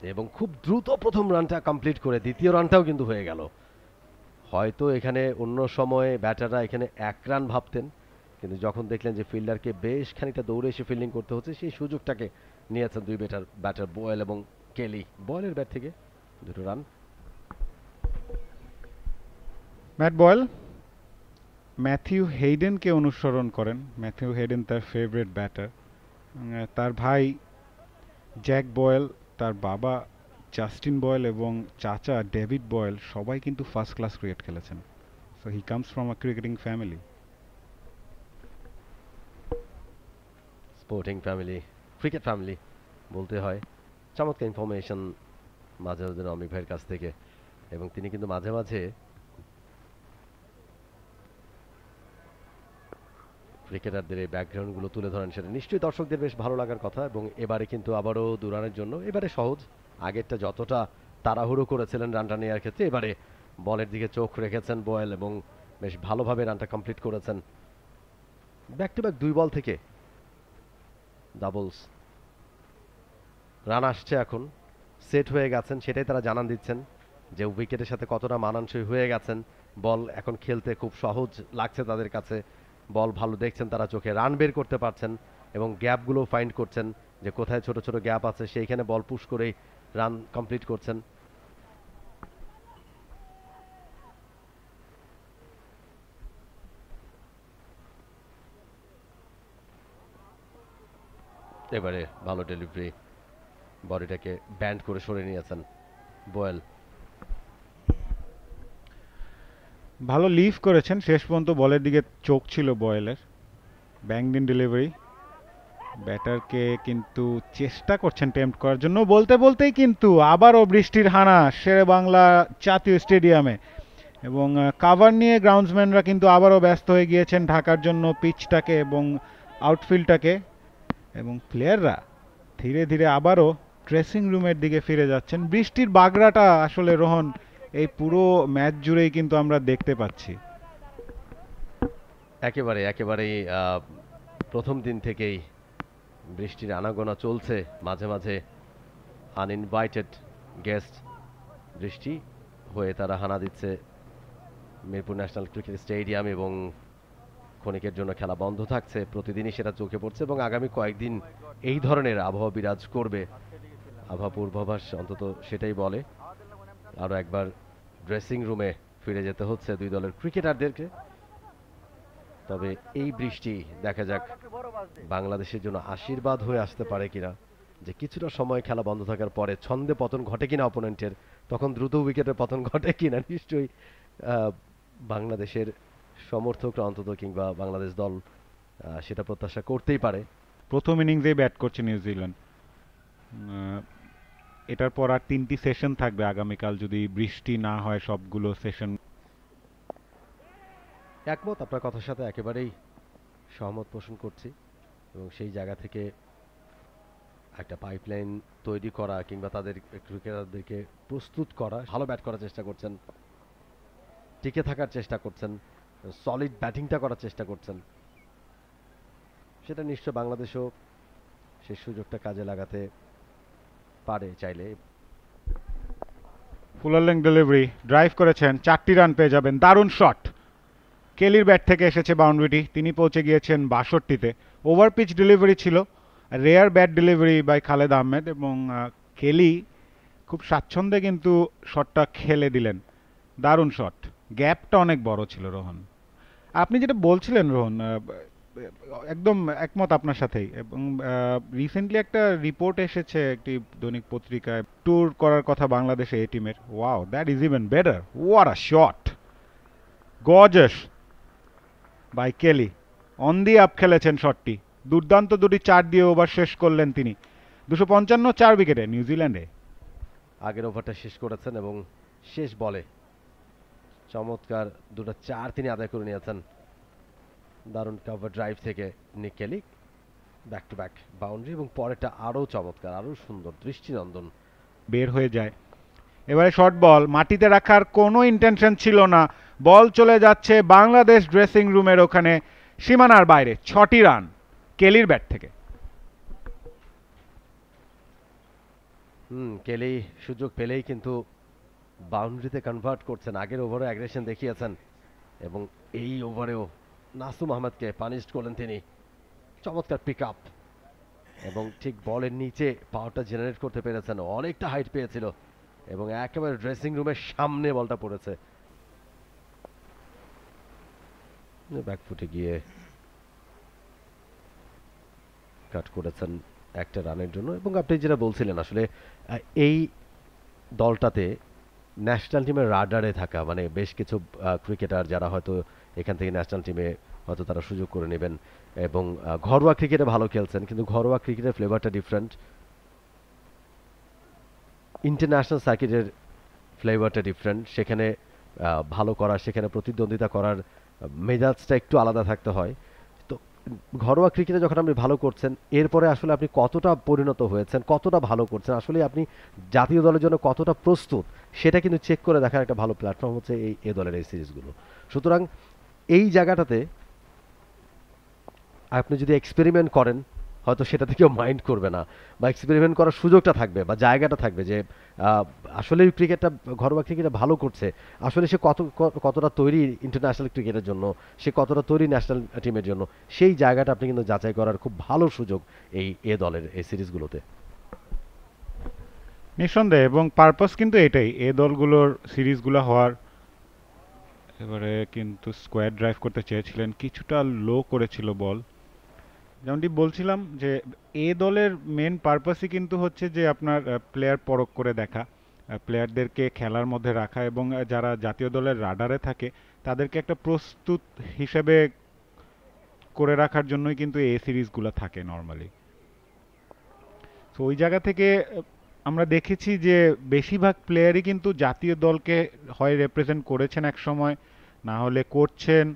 এবং খুব দ্রুত প্রথম রানটা কমপ্লিট করে দ্বিতীয় রানটাও কিন্তু হয়ে গেল। হয়তো এখানে অন্য সময়ে ব্যাটাররা এখানে 1 রান ভাবতেন, কিন্তু যখন দেখলেন যে ফিল্ডারকে বেশ খানিকটা দৌড়ে এসে ফিল্ডিং করতে হচ্ছে, সেই সুযোগটাকে নিয়েছেন দুই ব্যাটার বয়েল এবং কেলি। বয়েলের ব্যাট থেকে 2 রান। ম্যাট বয়েল ম্যাথিউ হেইডেনকে অনুসরণ করেন। ম্যাথিউ হেইডেন তার ফেভারিট ব্যাটার। তার ভাই জ্যাক বয়েল, তার বাবা জাস্টিন বয়েল এবং চাচা ডেভিড বয়েল সবাই কিন্তু ফার্স্ট ক্লাস ক্রিকেট খেলেছেন। So he comes from a cricketing family. Sporting family, cricket family বলতে হয়। চমৎকার ইনফরমেশন মাঝে মাঝে অমিক ভাইয়ের কাছ থেকে, এবং তিনি কিন্তু মাঝে মাঝে ক্রিকেটারদের এই ব্যাকগ্রাউন্ডগুলো তুলে ধরেন, সেটা নিশ্চয়ই দর্শকদের বেশ ভালো লাগার কথা। এবং এবারে কিন্তু আবারও 2 রানের জন্য, এবারে সহজ। আগেরটা যতটা তাড়াহুড়ো করেছিলেন রানটা নেওয়ার ক্ষেত্রে, এবারে বলের দিকে চোখ রেখেছেন বয়েল এবং বেশ ভালোভাবে রানটা কমপ্লিট করেছেন। ব্যাক টু ব্যাক 2 বল থেকে ডাবলস রান আসছে, এখন সেট হয়ে গেছেন, সেটাই তারা জানান দিচ্ছেন যে উইকেটের সাথে কতটা মানানসই হয়ে গেছেন। বল এখন খেলতে খুব সহজ লাগছে তাদের কাছে, বল ভালো দেখছেন তারা চোখে, রান বের করতে পারছেন এবং গ্যাপগুলো ফাইন্ড করছেন যে কোথায় ছোট ছোট গ্যাপ আছে, সেইখানে বল পুশ করেই রান কমপ্লিট করছেন। এবারে ভালো ডেলিভারি, বডিটাকে ব্যান্ড করে সরে নিয়েছেন বয়েল। ভালো লিভ করেছেন, শেষ পর্যন্ত বলের দিকে চোখ ছিল বয়েলের। ব্যাংডিন ডেলিভারি, ব্যাটারকে কিন্তু চেষ্টা করছেন টেম্প্ট করার জন্য। বলতে বলতেই কিন্তু আবারও বৃষ্টির হানা শেরেবাংলা জাতীয় স্টেডিয়ামে, এবং কাভার নিয়ে গ্রাউন্ডসম্যানরা কিন্তু আবারও ব্যস্ত হয়ে গিয়েছেন ঢাকার জন্য পিচটাকে এবং আউটফিল্ডটাকে, এবং প্লেয়াররা ধীরে ধীরে আবারও ড্রেসিং রুমের দিকে ফিরে যাচ্ছেন। বৃষ্টির বাগড়াটা আসলে রোহন এই পুরো ম্যাচ জুড়েই কিন্তু আমরা দেখতে পাচ্ছি। একেবারেই প্রথম দিন থেকেই বৃষ্টির আনাগোনা চলছে, মাঝে মাঝে আনইনভাইটেড গেস্ট বৃষ্টি হয়ে তারা হানা দিচ্ছে মিরপুর ন্যাশনাল ক্রিকেট স্টেডিয়াম, এবং ক্ষণিকের জন্য খেলা বন্ধ থাকছে। প্রতিদিনই সেটা চোখে পড়ছে এবং আগামী কয়েকদিন এই ধরনের আবহাওয়া বিরাজ করবে, আবহাওয়া পূর্বাভাস অন্তত সেটাই বলে। আরও একবার ড্রেসিং রুমে ফিরে যেতে হচ্ছে দুই দলের ক্রিকেটারদেরকে। তবে এই বৃষ্টি দেখা যাক বাংলাদেশের জন্য আশীর্বাদ হয়ে আসতে পারে কিনা, যে কিছুটা সময় খেলা বন্ধ থাকার পরে ছন্দে পতন ঘটে কিনা অপোনেন্টের, তখন দ্রুত উইকেটের পতন ঘটে কিনা, নিশ্চয়ই বাংলাদেশের সমর্থকরা অন্তত কিংবা বাংলাদেশ দল সেটা প্রত্যাশা করতেই পারে। প্রথম ইনিংসেই ব্যাট করছে নিউজিল্যান্ড। এটার পর আর 3টি সেশন থাকবে আগামীকাল, যদি বৃষ্টি না হয় সবগুলো সেশন। একমত, আপনার কথার সাথে একেবারেই সহমত পোষণ করছি, এবং সেই জায়গা থেকে একটা পাইপলাইন তৈরি করা কিংবা তাদের ক্রিকেটারদেরকে প্রস্তুত করা, ভালো ব্যাট করার চেষ্টা করছেন, টিকে থাকার চেষ্টা করছেন, সলিড ব্যাটিংটা করার চেষ্টা করছেন, সেটা নিশ্চয় বাংলাদেশও সেই সুযোগটা কাজে লাগাতে পারে চাইলে। ফুলার লেংথ ডেলিভারি, ড্রাইভ করেছেন, 4টি রান পেয়ে যাবেন। দারুণ শট, কেলির ব্যাট থেকে এসেছে বাউন্ডারিটি, তিনি পৌঁছে গিয়েছেন 62তে। ওভার পিচ ডেলিভারি ছিল, rare bat delivery by Khaled Ahmed, এবং কেলি খুব স্বাচ্ছন্দ্যে কিন্তু শটটা খেলে দিলেন। দারুণ শট, গ্যাপটা অনেক বড় ছিল রোহন। আপনি যেটা বলছিলেন রোহন, একদম একমত আপনার সাথেই। এবং রিসেন্টলি একটা রিপোর্ট এসেছে একটি দৈনিক পত্রিকায় ট্যুর করার কথা বাংলাদেশে এই টিমের। Wow, that is even better. What a shot, gorgeous by Kelly. On the up খেলেছেন শটটি, দুর্দান্ত 2টি 4 দিয়ে ওভার শেষ করলেন তিনি। 255 4 উইকেটে নিউজিল্যান্ডে। আগের ওভারটা শেষ করেছেন এবং শেষ বলে চমৎকার 2টা 4 তিনি আদায় করে নিয়েছেন। দারুণ কভার ড্রাইভ থেকে নিক কেলি, ব্যাক টু ব্যাক বাউন্ডারি, এবং পরেরটা আরও চমৎকার, আরও সুন্দর, দৃষ্টিনন্দন। বের হয়ে যায়। এবারে শর্ট বল, মাটিতে রাখার কোনো ইন্টেনশন ছিল না, বল চলে যাচ্ছে বাংলাদেশ ড্রেসিং রুমের ওখানে, সীমানার বাইরে। 6টি রান কেলির ব্যাট থেকে। কেলি সুযোগ পেলেই কিন্তু বাউন্ডারিতে কনভার্ট করছেন। আগের ওভারে অ্যাগ্রেশন দেখিয়েছেন এবং এই ওভারেও নাসুম আহমেদকে পানিশড করলেন তিনি। চমৎকার পিক আপ এবং ঠিক বলের নিচে পাওয়ারটা জেনারেট করতে পেরেছেন। অনেকটা হাইট পেয়েছিল এবং একেবারে ড্রেসিং রুমের সামনে বলটা পড়েছে। ব্যাকফুটে গিয়ে কাট করেছেন একটা রানের জন্য। এবং আপনি যেটা বলছিলেন আসলে এই দলটাতে ন্যাশনাল টিমের রাডারে থাকা মানে বেশ কিছু ক্রিকেটার যারা হয়তো এখান থেকে ন্যাশনাল টিমে হয়তো তারা সুযোগ করে নেবেন এবং ঘরোয়া ক্রিকেটে ভালো খেলছেন, কিন্তু ঘরোয়া ক্রিকেটের ফ্লেভারটা ডিফারেন্ট, ইন্টারন্যাশনাল সার্কিটের ফ্লেভারটা ডিফারেন্ট। সেখানে ভালো করার, সেখানে প্রতিদ্বন্দ্বিতা করার মেজাজটা একটু আলাদা থাকতে হয়। তো ঘরোয়া ক্রিকেটে যখন আপনি ভালো করছেন, এরপরে আসলে আপনি কতটা পরিণত হয়েছেন, কতটা ভালো করছেন, আসলে আপনি জাতীয় দলের জন্য কতটা প্রস্তুত, সেটা কিন্তু চেক করে দেখার একটা ভালো প্ল্যাটফর্ম হচ্ছে এই দলের এই সিরিজগুলো। সুতরাং এই জায়গাটাতে আপনি যদি এক্সপেরিমেন্ট করেন, হয়তো সেটাতে কেউ মাইন্ড করবে না, বা এক্সপেরিমেন্ট করার সুযোগটা থাকবে বা জায়গাটা থাকবে যে আসলে ক্রিকেটটা, ঘরোয়া ক্রিকেটে ভালো করছে, আসলে সে কতটা তৈরি ইন্টারন্যাশনাল ক্রিকেটের জন্য, সে কতটা তৈরি ন্যাশনাল টিমের জন্য, সেই জায়গাটা আপনি কিন্তু যাচাই করার খুব ভালো সুযোগ এ দলের এই সিরিজগুলোতে। নিঃসন্দেহে, এবং পারপাস কিন্তু এটাই এ দলগুলোর সিরিজগুলো হওয়ার। এবারে কিন্তু স্কোয়ার ড্রাইভ করতে চেয়েছিলেন, কিছুটা লো করেছিল বল। যেমনটি বলছিলাম যে এ দলের মেন পারপাসই কিন্তু হচ্ছে যে আপনার প্লেয়ার পরখ করে দেখা, প্লেয়ারদেরকে খেলার মধ্যে রাখা এবং যারা জাতীয় দলের রাডারে থাকে তাদেরকে একটা প্রস্তুত হিসেবে করে রাখার জন্যই কিন্তু এই সিরিজগুলো থাকে নর্মালি। তো ওই জায়গা থেকে আমরা দেখেছি যে বেশিরভাগ প্লেয়ারই কিন্তু জাতীয় দলকে হয় রিপ্রেজেন্ট করেছেন এক সময়, না হলে করছেন,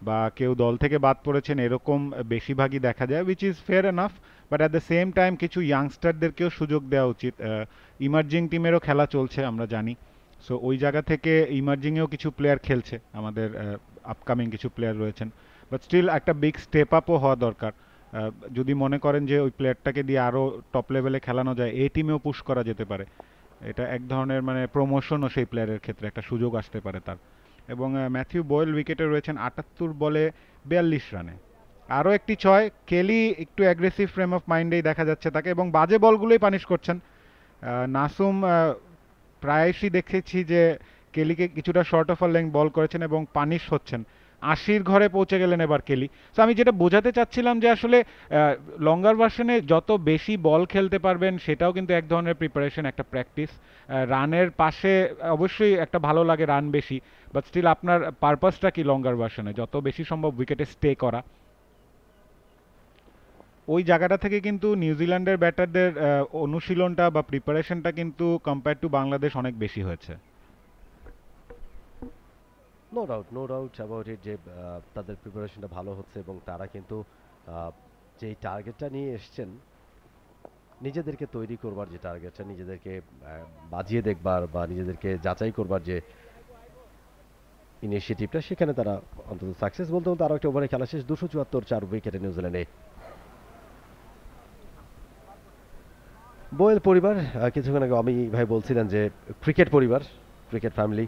বা কেউ দল থেকে বাদ পড়েছেন, এরকম বেশিরভাগই দেখা যায়, which is fair enough. But at the same time কিছু ইয়াংস্টারদেরকেও সুযোগ দেওয়া উচিত। ইমার্জিং টিমেরও খেলা চলছে আমরা জানি, সো ওই জায়গা থেকে ইমার্জিংয়েও কিছু প্লেয়ার খেলছে, আমাদের আপকামিং কিছু প্লেয়ার রয়েছেন। বাট স্টিল একটা বিগ স্টেপ আপও হওয়া দরকার। যদি মনে করেন যে ওই প্লেয়ারটাকে দিয়ে আরও টপ লেভেলে খেলানো যায়, এই টিমেও পুশ করা যেতে পারে। এটা এক ধরনের মানে প্রমোশনও সেই প্লেয়ারের ক্ষেত্রে, একটা সুযোগ আসতে পারে তার। এবং ম্যাথিউ বয়েল উইকেটে রয়েছেন ৭৮ বলে ৪২ রানে, আরও একটি ৬। কেলি একটু অ্যাগ্রেসিভ ফ্রেম অফ মাইন্ডেই দেখা যাচ্ছে তাকে, এবং বাজে বলগুলোই পানিশ করছেন। নাসুম প্রায়শই দেখেছি যে কেলিকে কিছুটা শর্ট অফ আর লেংথ বল করেছেন এবং পানিশ হচ্ছেন। ৮০ ঘরে পৌঁছে গেলেন এবার কেলি। তো আমি যেটা বোঝাতে চাচ্ছিলাম যে আসলে লঙ্গার ভার্সনে যত বেশি বল খেলতে পারবেন সেটাও কিন্তু এক ধরনের প্রিপারেশন, একটা প্র্যাকটিস। রানের পাশে অবশ্যই একটা ভালো লাগে রান বেশি, বাট স্টিল আপনার পারপাসটা কি লঙ্গার ভার্সনে যত বেশি সম্ভব উইকেটে স্টে করা। ওই জায়গাটা থেকে কিন্তু নিউজিল্যান্ডের ব্যাটারদের অনুশীলনটা বা প্রিপারেশনটা কিন্তু কম্পেয়ার টু বাংলাদেশ অনেক বেশি হয়েছে। নো ডাউট অ্যাবাউট ইট যে তাদের প্রিপারেশনটা ভালো হচ্ছে এবং তারা কিন্তু যেই টার্গেটটা নিয়ে এসছেন, নিজেদেরকে তৈরি করবার যে টার্গেটটা, নিজেদেরকে বাজিয়ে দেখবার বা নিজেদেরকে যাচাই করবার যে ইনিশিয়েটিভটা, সেখানে তারা অন্তত সাকসেস। বলতে বলতে আরও একটা ওভারে খেলা শেষ, ২৭৪ 4 উইকেটে নিউজিল্যান্ডে। বোয়েল পরিবার, কিছুক্ষণ আগে আমি ভাই বলছিলেন যে ক্রিকেট পরিবার, ক্রিকেট ফ্যামিলি।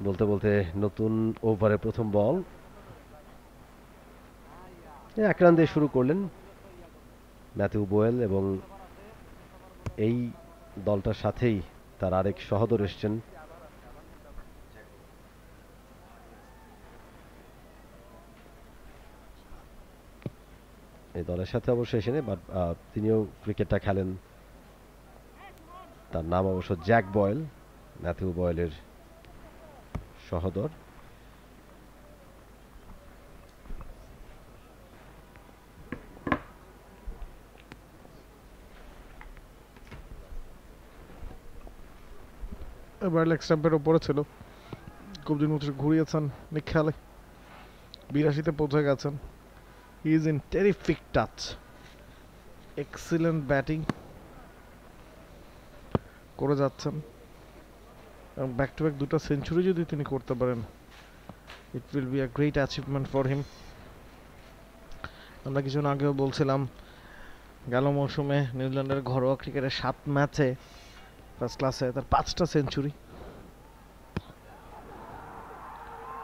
বলতে বলতে নতুন ওভারে প্রথম বল, এক রান দিয়ে শুরু করলেন ম্যাথিউ বোয়েল, এবং এই দলটার সাথেই তার আরেক সহোদর এসছেন। এই দলের সাথে অবশ্য এসেছেন, বাট তিনিও ক্রিকেটটা খেলেন। তার নাম অবশ্য জ্যাক বয়েল, ম্যাথিউ বয়েলের সহোদর। এবার লেগ স্ট্যাম্পের ওপরে ছিল, খুব দিন মতো ঘুরিয়েছেন নিক খেলে, ৮২তে পৌঁছে গেছেন। He is in terrific touch, excellent batting করে যাচ্ছেন, এবং ব্যাক টু ব্যাক দুটো সেঞ্চুরি যদি তিনি করতে পারেন, it will be a great achievement for him. আমরা কিছুদিন আগেও বলছিলাম গেল মৌসুমে নিউজিল্যান্ডের ঘরোয়া ক্রিকেটে 7 ম্যাচে ফার্স্ট ক্লাসে তার 5টা সেঞ্চুরি।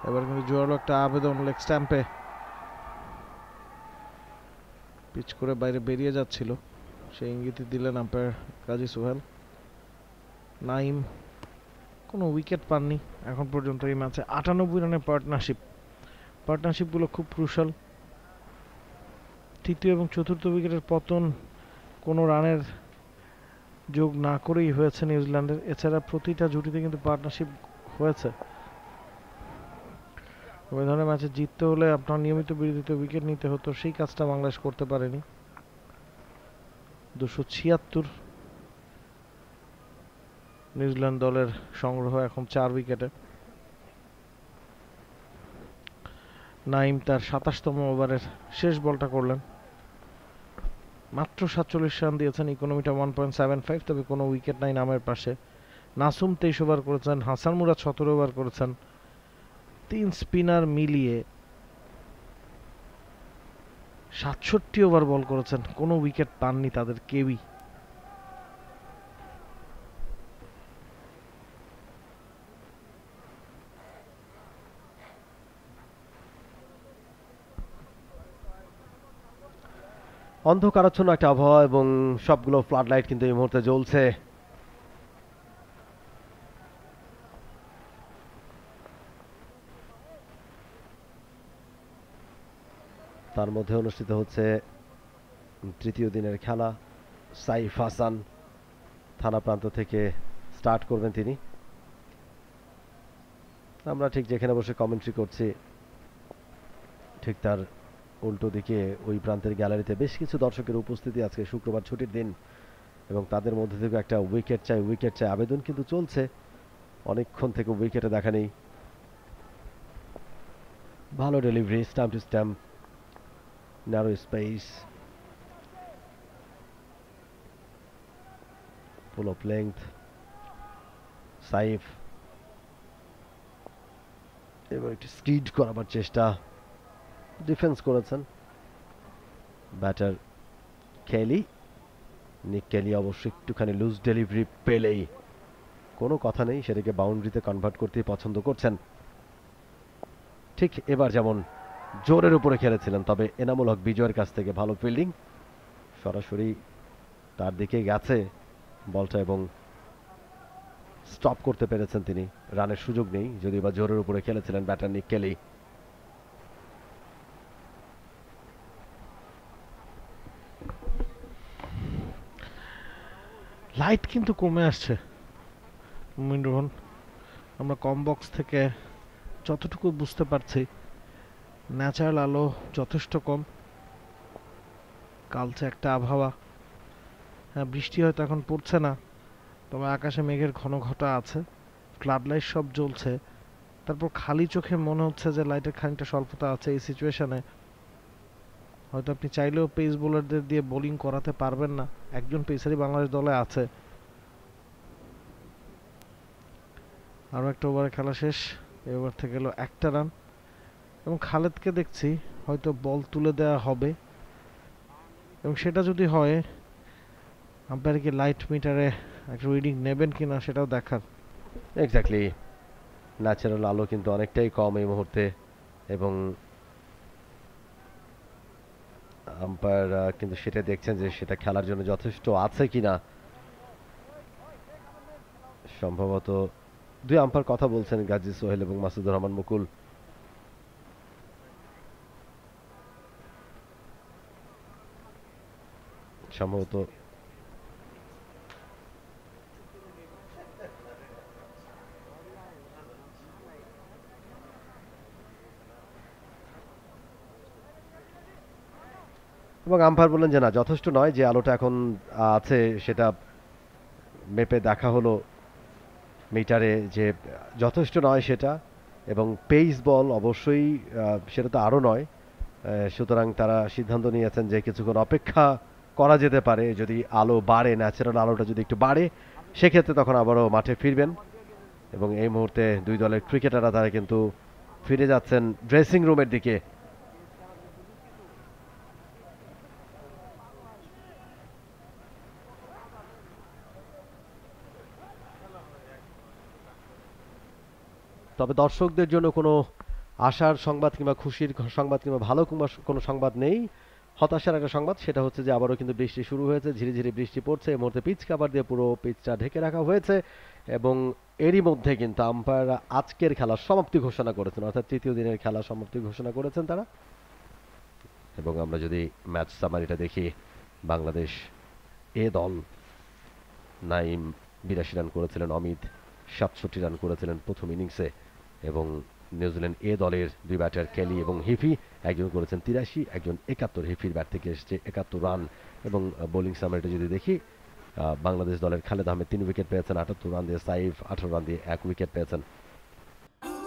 এবার কিন্তু জোরালো একটা আবেদন লেগ স্ট্যাম্পে পিচ করে বাইরে বেরিয়ে যাচ্ছিল, সেই ইঙ্গিতই দিলেন আম্পায়ার কাজী সোহেল। নাইম কোনো উইকেট পাননি এখন পর্যন্ত এই ম্যাচে। 98 রানের পার্টনারশিপগুলো খুব ক্রুশাল। তৃতীয় এবং চতুর্থ উইকেটের পতন কোনো রানের যোগ না করেই হয়েছে নিউজিল্যান্ডের। এছাড়া প্রতিটা জুটিতে কিন্তু পার্টনারশিপ হয়েছে। এই ধরনের ম্যাচে জিততে হলে আপনার নিয়মিত বিরতিতে উইকেট নিতে হতো, সেই কাজটা বাংলাদেশ করতে পারেনি। 276 নিউজিল্যান্ড দলের সংগ্রহ এখন 4 উইকেটে। নাইম তার 27তম ওভারের শেষ বলটা করলেন, মাত্র 47 রান দিয়েছেন, ইকোনমিটা 1.75, তবে কোনো উইকেট নাই নামের পাশে। নাসুম 23 ওভার করেছেন, হাসান মুরাদ 17 ওভার করেছেন। 3 স্পিনার মিলিয়ে 67 ওভার বল করেছেন, কোনো উইকেট পাননি তাদের কেউই। অন্ধকারাচ্ছন্ন একটা আবহাওয়া এবং সবগুলো ফ্লাড লাইট কিন্তু এই মুহূর্তে জ্বলছে। তার মধ্যে অনুষ্ঠিত হচ্ছে তৃতীয় দিনের খেলা। সাইফ হাসান থানা প্রান্ত থেকে স্টার্ট করবেন তিনি। আমরা ঠিক যেখানে বসে কমেন্ট্রি করছি ঠিক তার উল্টো দিকে ওই প্রান্তের গ্যালারিতে বেশ কিছু দর্শকের উপস্থিতি। আজকে শুক্রবার ছুটির দিন এবং তাদের মধ্যে থেকে একটা উইকেট চাই আবেদন কিন্তু চলছে অনেকক্ষণ থেকে, উইকেটে দেখা নেই। ভালো delivery, stump to stump, narrow space, full of length. Saif এবার একটু স্কিড করাবার চেষ্টা, ডিফেন্স করেছেন ব্যাটার কেলি। নিক কেলি অবশ্যই একটুখানি লুজ ডেলিভারি পেলেই কোনো কথা নেই, সেটাকে বাউন্ডারিতে কনভার্ট করতেই পছন্দ করছেন। ঠিক এবার যেমন জোরের উপরে খেলেছিলেন, তবে এনামুল হক বিজয়ের কাছ থেকে ভালো ফিল্ডিং, সরাসরি তার দিকে গেছে বলটা এবং স্টপ করতে পেরেছেন তিনি। রানের সুযোগ নেই, যদিও বা জোরের উপরে খেলেছিলেন ব্যাটার নিক কেলি। লাইট কিন্তু কমে আসছে মুমিন রোহন, আমরা কম বক্স থেকে যতটুকু বুঝতে পারছি ন্যাচারাল আলো যথেষ্ট কম, কালচে একটা আবহাওয়া। হ্যাঁ, বৃষ্টি হয়তো এখন পড়ছে না, তবে আকাশে মেঘের ঘন ঘটা আছে, ফ্লাড লাইট সব জ্বলছে। তারপর খালি চোখে মনে হচ্ছে যে লাইটের খানিকটা স্বল্পতা আছে। এই সিচুয়েশনে হয়তো আপনি চাইলেও পেস বোলারদের দিয়ে বোলিং করাতে পারবেন না, একজন পেসারই বাংলাদেশ দলে আছে। আরও একটা ওভারে খেলা শেষ, এই ওভার থেকে এলো একটা রান এবং খালেদকে দেখছি হয়তো বল তুলে দেওয়া হবে, এবং সেটা যদি হয় আম্পায়ার কি লাইট মিটারে একটা রিডিং নেবেন কিনা সেটাও দেখার। এক্স্যাক্টলি, ন্যাচারাল আলো কিন্তু অনেকটাই কম এই মুহূর্তে এবং আম্পায়ার কিন্তু সেটা দেখছেন যে সেটা খেলার জন্য যথেষ্ট আছে কিনা। সম্ভবত দুই আম্পায়ার কথা বলছেন, গাজী সোহেল এবং মাসুদুর রহমান মুকুল। সম্ভবত এবং আম্পায়ার বললেন যে না, যথেষ্ট নয়, যে আলোটা এখন আছে সেটা মেপে দেখা হলো মিটারে যে যথেষ্ট নয় সেটা, এবং পেস বল অবশ্যই সেটা তো আরও নয়। সুতরাং তারা সিদ্ধান্ত নিয়েছেন যে কিছুক্ষণ অপেক্ষা করা যেতে পারে, যদি আলো বাড়ে, ন্যাচারাল আলোটা যদি একটু বাড়ে, সেক্ষেত্রে তখন আবারও মাঠে ফিরবেন। এবং এই মুহূর্তে দুই দলের ক্রিকেটাররা তারা কিন্তু ফিরে যাচ্ছেন ড্রেসিং রুমের দিকে। তবে দর্শকদের জন্য কোনো আশার সংবাদ কিংবা খুশির সংবাদ কিংবা ভালো কিংবা কোনো সংবাদ নেই। হতাশার একটা সংবাদ, সেটা হচ্ছে যে আবারও কিন্তু বৃষ্টি শুরু হয়েছে, ঝিরিঝিরি বৃষ্টি পড়ছে। এই মুহূর্তে পিচ কাভার দিয়ে পুরো পিচটা ঢেকে রাখা হয়েছে এবং এরই মধ্যে কিন্তু আম্পায়াররা আজকের খেলা সমাপ্তি ঘোষণা করেছেন, অর্থাৎ তৃতীয় দিনের খেলা সমাপ্তি ঘোষণা করেছেন তারা। এবং আমরা যদি ম্যাচ সামারিটা দেখি, বাংলাদেশ এ দল নাইম 82 রান করেছিলেন, অমিত 67 রান করেছিলেন প্রথম ইনিংসে, এবং নিউজিল্যান্ড এ দলের দুই ব্যাটার কেলি এবং হিফি, একজন করেছেন 83, একজন 71। হিফির ব্যাট থেকে এসেছে 71 রান। এবং বোলিং সামারিটা যদি দেখি, বাংলাদেশ দলের খালেদ আহমেদ 3 উইকেট পেয়েছেন, 78 রান দিয়ে। সাইফ 18 রান দিয়ে 1 উইকেট পেয়েছেন।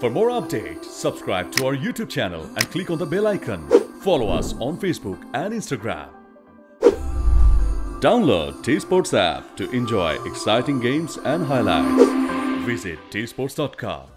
For more updates, subscribe to our YouTube channel and click on the bell icon. Follow us on Facebook and Instagram. Download T-Sports app to enjoy exciting games and highlights. Visit tsports.com.